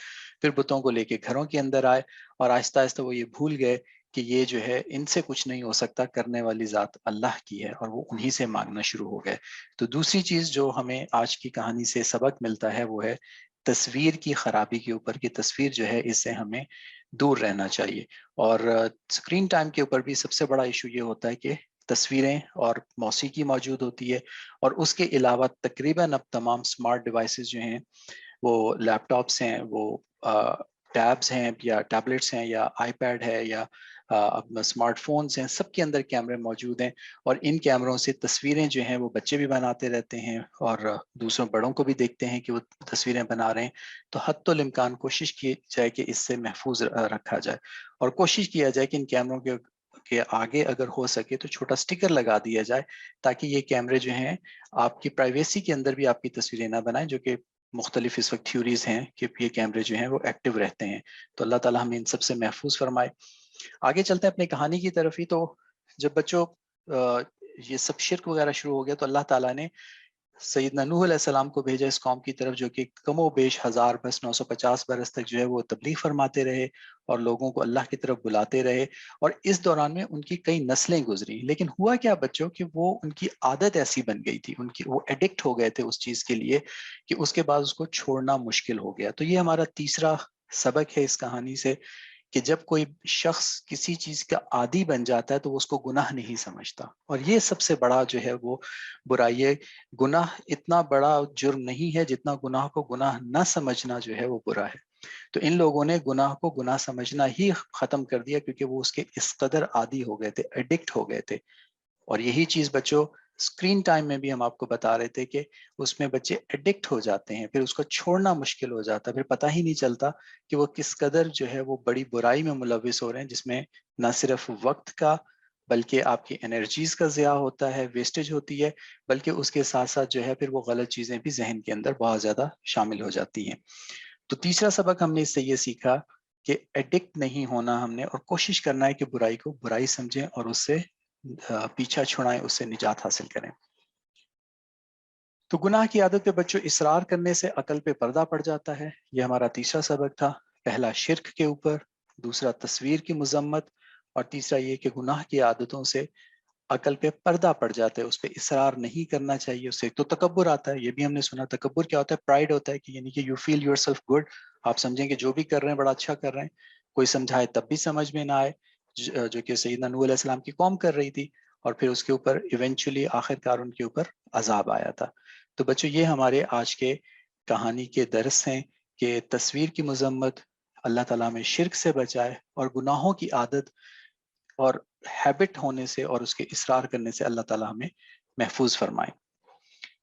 پھر بتوں کو لے کے گھروں کے اندر آئے, اور آہستہ آہستہ وہ یہ بھول گئے کہ یہ جو ہے ان سے کچھ نہیں ہو سکتا, کرنے والی ذات اللہ کی ہے, اور وہ انہی سے مانگنا شروع ہو گئے. تو دوسری چیز جو ہمیں آج کی کہانی سے سبق ملتا ہے وہ ہے تصویر کی خرابی کے اوپر, کہ تصویر جو ہے اس سے ہمیں دور رہنا چاہیے. اور اسکرین ٹائم کے اوپر بھی سب سے بڑا ایشو یہ ہوتا ہے کہ تصویریں اور موسیقی موجود ہوتی ہے, اور اس کے علاوہ تقریباً اب تمام اسمارٹ ڈیوائسز جو ہیں, وہ لیپ ٹاپس ہیں, وہ ٹیبز ہیں یا ٹیبلٹس ہیں یا آئی پیڈ ہے یا اسمارٹ فونز ہیں, سب کے اندر کیمرے موجود ہیں. اور ان کیمروں سے تصویریں جو ہیں وہ بچے بھی بناتے رہتے ہیں, اور دوسروں بڑوں کو بھی دیکھتے ہیں کہ وہ تصویریں بنا رہے ہیں. تو حتی الامکان کوشش کی جائے کہ اس سے محفوظ رکھا جائے, اور کوشش کیا جائے کہ ان کیمروں کے آگے اگر ہو سکے تو چھوٹا سٹیکر لگا دیا جائے, تاکہ یہ کیمرے جو ہیں آپ کی پرائیویسی کے اندر بھی آپ کی تصویریں نہ بنائیں, جو کہ مختلف اس وقت تھیوریز ہیں کہ یہ کیمرے جو ہیں وہ ایکٹیو رہتے ہیں. تو اللہ تعالی ہمیں ان سب سے محفوظ فرمائے. آگے چلتے ہیں اپنی کہانی کی طرف ہی. تو جب بچوں یہ سب شرک وغیرہ شروع ہو گیا, تو اللہ تعالیٰ نے سیدنا نوح علیہ السلام کو بھیجا اس قوم کی طرف, جو کہ کم و بیش 1000 بس 950 برس تک جو ہے وہ تبلیغ فرماتے رہے اور لوگوں کو اللہ کی طرف بلاتے رہے. اور اس دوران میں ان کی کئی نسلیں گزری, لیکن ہوا کیا بچوں کہ وہ ان کی عادت ایسی بن گئی تھی, ان کی وہ ایڈکٹ ہو گئے تھے اس چیز کے لیے کہ اس کے بعد اس کو چھوڑنا مشکل ہو گیا. تو یہ ہمارا تیسرا سبق ہے اس کہانی سے, کہ جب کوئی شخص کسی چیز کا عادی بن جاتا ہے تو وہ اس کو گناہ نہیں سمجھتا. اور یہ سب سے بڑا جو ہے وہ برائی ہے. گناہ اتنا بڑا جرم نہیں ہے جتنا گناہ کو گناہ نہ سمجھنا جو ہے وہ برا ہے. تو ان لوگوں نے گناہ کو گناہ سمجھنا ہی ختم کر دیا, کیونکہ وہ اس کے اس قدر عادی ہو گئے تھے, ایڈکٹ ہو گئے تھے. اور یہی چیز بچوں اسکرین ٹائم میں بھی ہم آپ کو بتا رہے تھے کہ اس میں بچے ایڈکٹ ہو جاتے ہیں, پھر اس کو چھوڑنا مشکل ہو جاتا ہے, پھر پتہ ہی نہیں چلتا کہ وہ کس قدر جو ہے وہ بڑی برائی میں ملوث ہو رہے ہیں, جس میں نہ صرف وقت کا بلکہ آپ کی انرجیز کا ضیاع ہوتا ہے, ویسٹیج ہوتی ہے, بلکہ اس کے ساتھ ساتھ جو ہے پھر وہ غلط چیزیں بھی ذہن کے اندر بہت زیادہ شامل ہو جاتی ہیں. تو تیسرا سبق ہم نے اس سے یہ سیکھا کہ ایڈکٹ نہیں ہونا ہم نے, اور کوشش کرنا ہے کہ برائی کو برائی سمجھیں اور اس سے پیچھا چھڑائیں, اس سے نجات حاصل کریں. تو گناہ کی عادت پہ بچوں اصرار کرنے سے عقل پہ پردہ پڑ جاتا ہے. یہ ہمارا تیسرا سبق تھا. پہلا شرک کے اوپر, دوسرا تصویر کی مذمت, اور تیسرا یہ کہ گناہ کی عادتوں سے عقل پہ پردہ پڑ جاتا ہے، اس پہ اصرار نہیں کرنا چاہیے. اس سے ایک تو تکبر آتا ہے، یہ بھی ہم نے سنا. تکبر کیا ہوتا ہے؟ پرائڈ ہوتا ہے، کہ یعنی کہ you feel yourself good. آپ سمجھیں کہ جو بھی کر رہے ہیں بڑا اچھا کر رہے ہیں، کوئی سمجھائے تب بھی سمجھ میں نہ آئے، جو کہ سیدنا نوح علیہ السلام کی قوم کر رہی تھی، اور پھر اس کے اوپر ایونچولی آخر کار ان کے اوپر عذاب آیا تھا. تو بچوں یہ ہمارے آج کے کہانی کے درس ہیں کہ تصویر کی مذمت اللہ تعالیٰ میں شرک سے بچائے، اور گناہوں کی عادت اور ہیبٹ ہونے سے اور اس کے اصرار کرنے سے اللہ تعالیٰ ہمیں محفوظ فرمائے.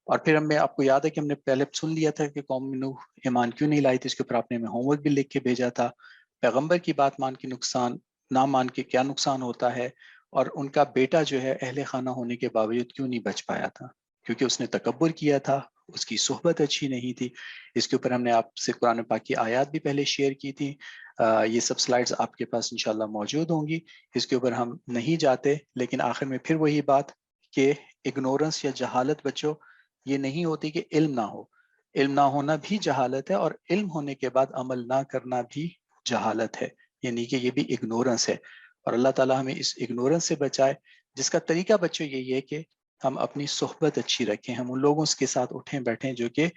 اور پھر ہمیں آپ کو یاد ہے کہ ہم نے پہلے سن لیا تھا کہ قوم نوح ایمان کیوں نہیں لائی تھی، اس کے اوپر آپ نے ہمیں ہوم ورک بھی لکھ کے بھیجا تھا. پیغمبر کی بات مان کے نقصان نہ مان کے کیا نقصان ہوتا ہے، اور ان کا بیٹا جو ہے اہل خانہ ہونے کے باوجود کیوں نہیں بچ پایا تھا، کیونکہ اس نے تکبر کیا تھا، اس کی صحبت اچھی نہیں تھی. اس کے اوپر ہم نے آپ سے قرآن پاک کی آیات بھی پہلے شیئر کی تھی. یہ سب سلائیڈز آپ کے پاس انشاءاللہ موجود ہوں گی، اس کے اوپر ہم نہیں جاتے. لیکن آخر میں پھر وہی بات کہ اگنورنس یا جہالت بچوں یہ نہیں ہوتی کہ علم نہ ہو. علم نہ ہونا بھی جہالت ہے، اور علم ہونے کے بعد عمل نہ کرنا بھی جہالت ہے، یعنی کہ یہ بھی اگنورنس ہے. اور اللہ تعالیٰ ہمیں اس اگنورنس سے بچائے، جس کا طریقہ بچوں یہی ہے کہ ہم اپنی صحبت اچھی رکھیں، ہم ان لوگوں کے ساتھ اٹھیں بیٹھیں جو کہ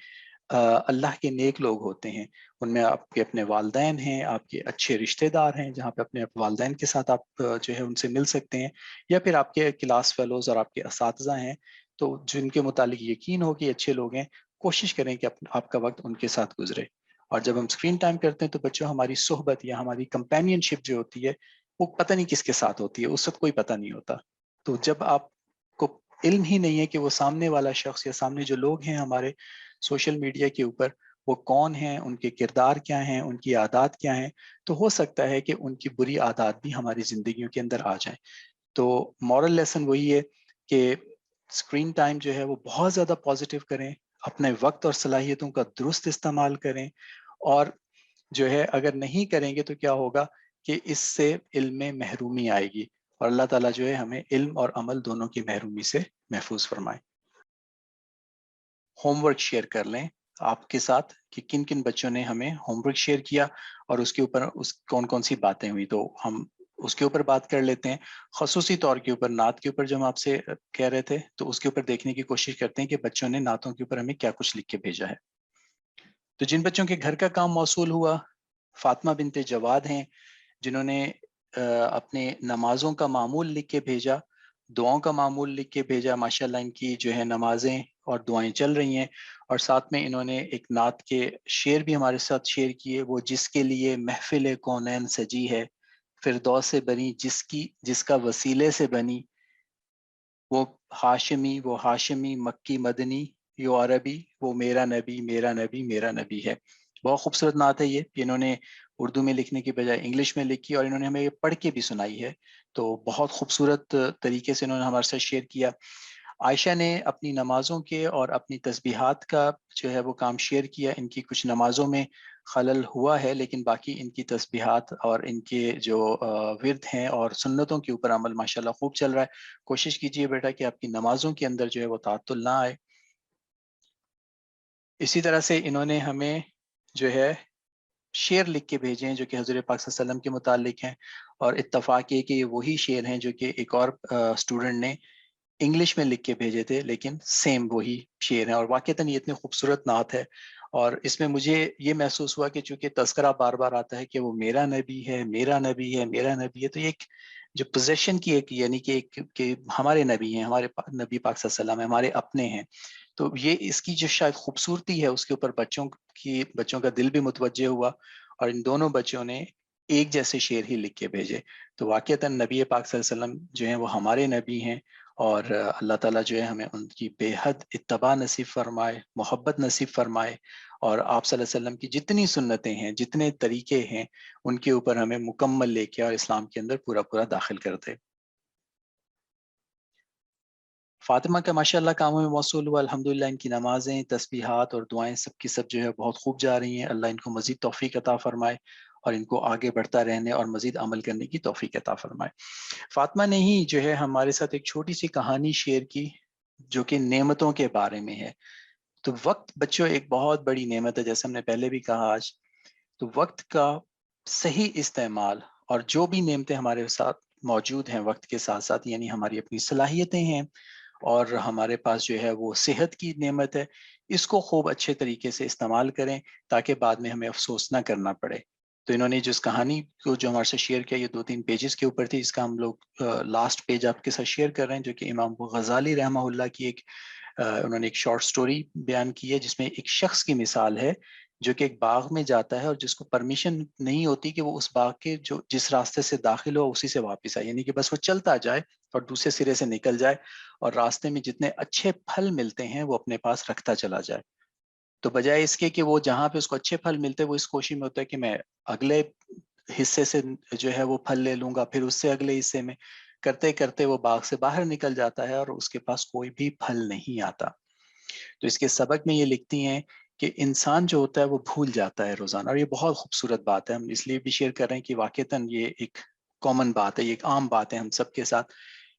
اللہ کے نیک لوگ ہوتے ہیں. ان میں آپ کے اپنے والدین ہیں، آپ کے اچھے رشتہ دار ہیں، جہاں پہ اپنے والدین کے ساتھ آپ جو ہے ان سے مل سکتے ہیں، یا پھر آپ کے کلاس فیلوز اور آپ کے اساتذہ ہیں تو جن کے متعلق یقین ہو کہ اچھے لوگ ہیں. کوشش کریں کہ آپ کا وقت ان کے ساتھ گزرے. اور جب ہم اسکرین ٹائم کرتے ہیں تو بچوں ہماری صحبت یا ہماری کمپینین شپ جو ہوتی ہے وہ پتہ نہیں کس کے ساتھ ہوتی ہے، اس وقت کوئی پتہ نہیں ہوتا. تو جب آپ کو علم ہی نہیں ہے کہ وہ سامنے والا شخص یا سامنے جو لوگ ہیں ہمارے سوشل میڈیا کے اوپر وہ کون ہیں، ان کے کردار کیا ہیں، ان کی عادات کیا ہیں، تو ہو سکتا ہے کہ ان کی بری عادات بھی ہماری زندگیوں کے اندر آ جائیں. تو مورل لیسن وہی ہے کہ اسکرین ٹائم جو ہے وہ بہت زیادہ پازیٹیو کریں، اپنے وقت اور صلاحیتوں کا درست استعمال کریں. اور جو ہے اگر نہیں کریں گے تو کیا ہوگا کہ اس سے علم میں محرومی آئے گی، اور اللہ تعالیٰ جو ہے ہمیں علم اور عمل دونوں کی محرومی سے محفوظ فرمائے. ہوم ورک شیئر کر لیں آپ کے ساتھ کہ کن کن بچوں نے ہمیں ہوم ورک شیئر کیا، اور اس کے اوپر کون کون سی باتیں ہوئی، تو ہم اس کے اوپر بات کر لیتے ہیں. خصوصی طور کے اوپر نعت کے اوپر جو ہم آپ سے کہہ رہے تھے، تو اس کے اوپر دیکھنے کی کوشش کرتے ہیں کہ بچوں نے نعتوں کے اوپر ہمیں کیا کچھ لکھ کے بھیجا ہے. تو جن بچوں کے گھر کا کام موصول ہوا، فاطمہ بنت جواد ہیں جنہوں نے اپنے نمازوں کا معمول لکھ کے بھیجا، دعاؤں کا معمول لکھ کے بھیجا. ماشاءاللہ ان کی جو ہے نمازیں اور دعائیں چل رہی ہیں، اور ساتھ میں انہوں نے ایک نعت کے شعر بھی ہمارے ساتھ شیئر کیے. وہ جس کے لیے محفل کونین سجی ہے، فردوس سے بنی جس کا وسیلے سے بنی، وہ ہاشمی مکی مدنی، یو عربی وہ میرا نبی میرا نبی میرا نبی ہے. بہت خوبصورت نعت ہے یہ انہوں نے اردو میں لکھنے کی بجائے انگلش میں لکھی، اور انہوں نے ہمیں یہ پڑھ کے بھی سنائی ہے. تو بہت خوبصورت طریقے سے انہوں نے ہمارے ساتھ شیئر کیا. عائشہ نے اپنی نمازوں کے اور اپنی تسبیحات کا جو ہے وہ کام شیئر کیا. ان کی کچھ نمازوں میں خلل ہوا ہے، لیکن باقی ان کی تسبیحات اور ان کے جو ورد ہیں اور سنتوں کے اوپر عمل ماشاءاللہ خوب چل رہا ہے. کوشش کیجئے بیٹا کہ آپ کی نمازوں کے اندر جو ہے وہ تعطل نہ آئے. اسی طرح سے انہوں نے ہمیں جو ہے شعر لکھ کے بھیجے ہیں جو کہ حضور پاک صلی اللہ علیہ وسلم کے متعلق ہیں، اور اتفاق یہ کہ یہ وہی شعر ہیں جو کہ ایک اور اسٹوڈنٹ نے انگلش میں لکھ کے بھیجے تھے، لیکن سیم وہی شعر ہیں. اور واقعتاً یہ اتنی خوبصورت نعت ہے، اور اس میں مجھے یہ محسوس ہوا کہ چونکہ تذکرہ بار بار آتا ہے کہ وہ میرا نبی ہے میرا نبی ہے میرا نبی ہے، تو یہ ایک جو پوزیشن کی ایک یعنی کہ ہمارے نبی ہیں، ہمارے نبی پاک صلی اللہ علیہ وسلم ہیں، ہمارے اپنے ہیں. تو یہ اس کی جو شاید خوبصورتی ہے اس کے اوپر بچوں کا دل بھی متوجہ ہوا، اور ان دونوں بچوں نے ایک جیسے شعر ہی لکھ کے بھیجے. تو واقعتاً نبی پاک صلی اللہ علیہ وسلم جو ہیں وہ ہمارے نبی ہیں، اور اللہ تعالیٰ جو ہے ہمیں ان کی بے حد اتباع نصیب فرمائے، محبت نصیب فرمائے، اور آپ صلی اللہ علیہ وسلم کی جتنی سنتیں ہیں، جتنے طریقے ہیں، ان کے اوپر ہمیں مکمل لے کے اور اسلام کے اندر پورا پورا داخل کر دے. فاطمہ کا ماشاءاللہ کاموں میں موصول ہوا الحمدللہ. ان کی نمازیں، تسبیحات اور دعائیں سب کی سب جو ہے بہت خوب جا رہی ہیں. اللہ ان کو مزید توفیق عطا فرمائے، اور ان کو آگے بڑھتا رہنے اور مزید عمل کرنے کی توفیق عطا فرمائے. فاطمہ نے ہی جو ہے ہمارے ساتھ ایک چھوٹی سی کہانی شیئر کی جو کہ نعمتوں کے بارے میں ہے. تو وقت بچوں ایک بہت بڑی نعمت ہے، جیسے ہم نے پہلے بھی کہا آج. تو وقت کا صحیح استعمال، اور جو بھی نعمتیں ہمارے ساتھ موجود ہیں وقت کے ساتھ ساتھ، یعنی ہماری اپنی صلاحیتیں ہیں اور ہمارے پاس جو ہے وہ صحت کی نعمت ہے، اس کو خوب اچھے طریقے سے استعمال کریں تاکہ بعد میں ہمیں افسوس نہ کرنا پڑے۔ تو انہوں نے جس کہانی کو جو ہمارے سے شیئر کیا، یہ 2-3 پیجز کے اوپر تھی، اس کا ہم لوگ لاسٹ پیج آپ کے ساتھ شیئر کر رہے ہیں، جو کہ امام غزالی رحمہ اللہ کی ایک انہوں نے ایک شارٹ سٹوری بیان کی ہے، جس میں ایک شخص کی مثال ہے جو کہ ایک باغ میں جاتا ہے اور جس کو پرمیشن نہیں ہوتی کہ وہ اس باغ کے جو جس راستے سے داخل ہو اسی سے واپس آئے، یعنی کہ بس وہ چلتا جائے اور دوسرے سرے سے نکل جائے اور راستے میں جتنے اچھے پھل ملتے ہیں وہ اپنے پاس رکھتا چلا جائے۔ تو بجائے اس کے کہ وہ جہاں پہ اس کو اچھے پھل ملتے وہ اس کوشش میں ہوتا ہے کہ میں اگلے حصے سے جو ہے وہ پھل لے لوں گا، پھر اس سے اگلے حصے میں، کرتے کرتے وہ باغ سے باہر نکل جاتا ہے اور اس کے پاس کوئی بھی پھل نہیں آتا۔ تو اس کے سبق میں یہ لکھتی ہیں کہ انسان جو ہوتا ہے وہ بھول جاتا ہے روزانہ، اور یہ بہت خوبصورت بات ہے، ہم اس لیے بھی شیئر کر رہے ہیں کہ واقعتاً یہ ایک کامن بات ہے، یہ ایک عام بات ہے ہم سب کے ساتھ،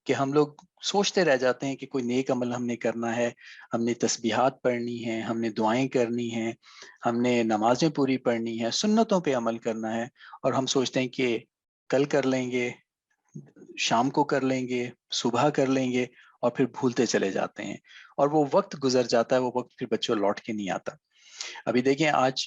کہ ہم لوگ سوچتے رہ جاتے ہیں کہ کوئی نیک عمل ہم نے کرنا ہے، ہم نے تسبیحات پڑھنی ہیں، ہم نے دعائیں کرنی ہیں، ہم نے نمازیں پوری پڑھنی ہیں، سنتوں پہ عمل کرنا ہے، اور ہم سوچتے ہیں کہ کل کر لیں گے، شام کو کر لیں گے، صبح کر لیں گے، اور پھر بھولتے چلے جاتے ہیں، اور وہ وقت گزر جاتا ہے، وہ وقت پھر بچوں لوٹ کے نہیں آتا۔ ابھی دیکھیں آج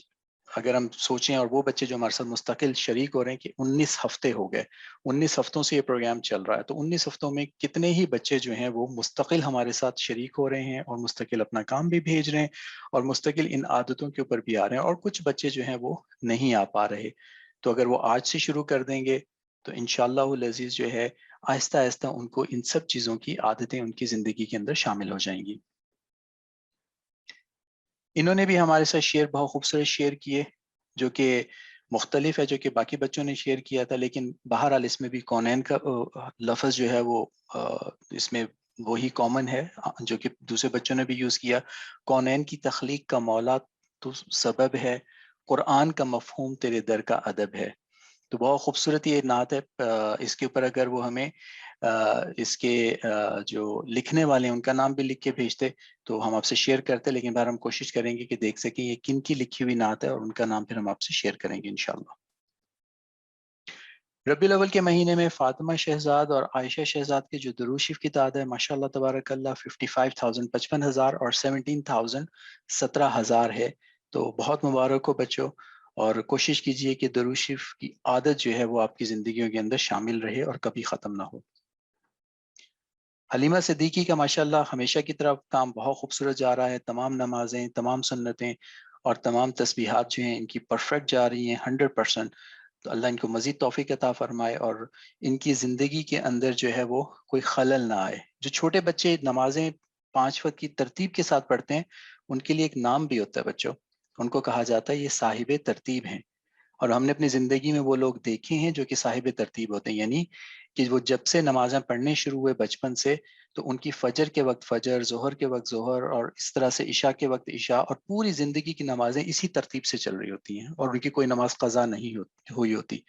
اگر ہم سوچیں، اور وہ بچے جو ہمارے ساتھ مستقل شریک ہو رہے ہیں، کہ 19 ہفتے ہو گئے، 19 ہفتوں سے یہ پروگرام چل رہا ہے، تو 19 ہفتوں میں کتنے ہی بچے جو ہیں وہ مستقل ہمارے ساتھ شریک ہو رہے ہیں اور مستقل اپنا کام بھی بھیج رہے ہیں اور مستقل ان عادتوں کے اوپر بھی آ رہے ہیں، اور کچھ بچے جو ہیں وہ نہیں آ پا رہے۔ تو اگر وہ آج سے شروع کر دیں گے تو انشاءاللہ العزیز جو ہے آہستہ آہستہ ان کو ان سب چیزوں کی عادتیں ان کی زندگی کے اندر شامل ہو جائیں گی۔ انہوں نے بھی ہمارے ساتھ شعر بہت خوبصورت شعر کیے جو کہ مختلف ہے، جو کہ باقی بچوں نے شیئر کیا تھا، لیکن بہرحال اس میں بھی کونین کا لفظ جو ہے وہ اس میں وہی کامن ہے جو کہ دوسرے بچوں نے بھی یوز کیا۔ کونین کی تخلیق کا مولا تو سبب ہے، قرآن کا مفہوم تیرے در کا ادب ہے۔ تو بہت خوبصورت یہ نعت ہے، اس کے اوپر اگر وہ ہمیں اس کے جو لکھنے والے ہیں ان کا نام بھی لکھ کے بھیجتے تو ہم آپ سے شیئر کرتے، لیکن بہر ہم کوشش کریں گے کہ دیکھ سکیں یہ کن کی لکھی ہوئی نعت ہے، اور ان کا نام پھر ہم آپ سے شیئر کریں گے انشاءاللہ۔ ربیع الاول کے مہینے میں فاطمہ شہزاد اور عائشہ شہزاد کے جو درود شریف کی تعداد ہے ماشاءاللہ تبارک اللہ 55,000 55,000 اور 17,000 17,000 ہے۔ تو بہت مبارک ہو بچوں، اور کوشش کیجئے کہ درود شریف کی عادت جو ہے وہ آپ کی زندگیوں کے اندر شامل رہے اور کبھی ختم نہ ہو۔ حلیمہ صدیقی کا ماشاءاللہ ہمیشہ کی طرح کام بہت خوبصورت جا رہا ہے، تمام نمازیں، تمام سنتیں اور تمام تسبیحات جو ہیں ان کی پرفیکٹ جا رہی ہیں 100%۔ تو اللہ ان کو مزید توفیق عطا فرمائے اور ان کی زندگی کے اندر جو ہے وہ کوئی خلل نہ آئے۔ جو چھوٹے بچے نمازیں 5 وقت کی ترتیب کے ساتھ پڑھتے ہیں ان کے لیے ایک نام بھی ہوتا ہے بچوں، ان کو کہا جاتا ہے یہ صاحب ترتیب ہیں، اور ہم نے اپنی زندگی میں وہ لوگ دیکھے ہیں جو کہ صاحب ترتیب ہوتے ہیں، یعنی کہ وہ جب سے نمازیں پڑھنے شروع ہوئے بچپن سے تو ان کی فجر کے وقت فجر، ظہر کے وقت ظہر، اور اس طرح سے عشاء کے وقت عشاء، اور پوری زندگی کی نمازیں اسی ترتیب سے چل رہی ہوتی ہیں اور ان کی کوئی نماز قضا نہیں ہوئی ہوتی۔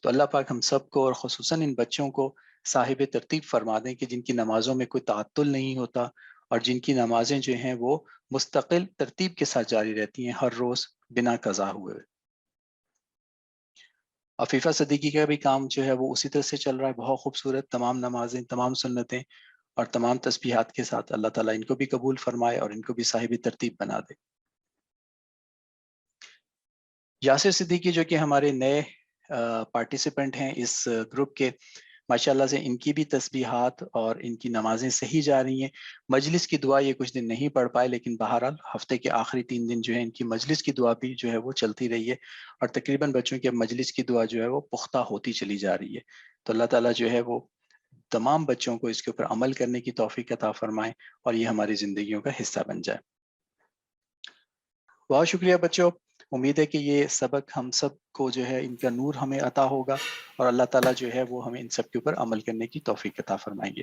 تو اللہ پاک ہم سب کو اور خصوصاً ان بچوں کو صاحب ترتیب فرما دیں کہ جن کی نمازوں میں کوئی تعطل نہیں ہوتا اور جن کی نمازیں جو ہیں وہ مستقل ترتیب کے ساتھ جاری رہتی ہیں ہر روز بنا قضا ہوئے۔ عفیفہ صدیقی کا بھی کام جو ہے وہ اسی طرح سے چل رہا ہے، بہت خوبصورت، تمام نمازیں، تمام سنتیں اور تمام تسبیحات کے ساتھ۔ اللہ تعالیٰ ان کو بھی قبول فرمائے اور ان کو بھی صاحب ترتیب بنا دے۔ یاسر صدیقی جو کہ ہمارے نئے پارٹیسپینٹ ہیں اس گروپ کے، ماشاءاللہ سے ان کی بھی تسبیحات اور ان کی نمازیں صحیح جا رہی ہیں۔ مجلس کی دعا یہ کچھ دن نہیں پڑھ پائے، لیکن بہرحال ہفتے کے آخری 3 دن جو ہے ان کی مجلس کی دعا بھی جو ہے وہ چلتی رہی ہے، اور تقریباً بچوں کی اب مجلس کی دعا جو ہے وہ پختہ ہوتی چلی جا رہی ہے۔ تو اللہ تعالیٰ جو ہے وہ تمام بچوں کو اس کے اوپر عمل کرنے کی توفیق عطا فرمائے اور یہ ہماری زندگیوں کا حصہ بن جائے۔ بہت شکریہ بچوں، امید ہے کہ یہ سبق ہم سب کو جو ہے ان کا نور ہمیں عطا ہوگا اور اللہ تعالیٰ جو ہے وہ ہمیں ان سب کے اوپر عمل کرنے کی توفیق عطا فرمائیں گے۔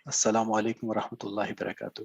السلام علیکم ورحمۃ اللہ وبرکاتہ۔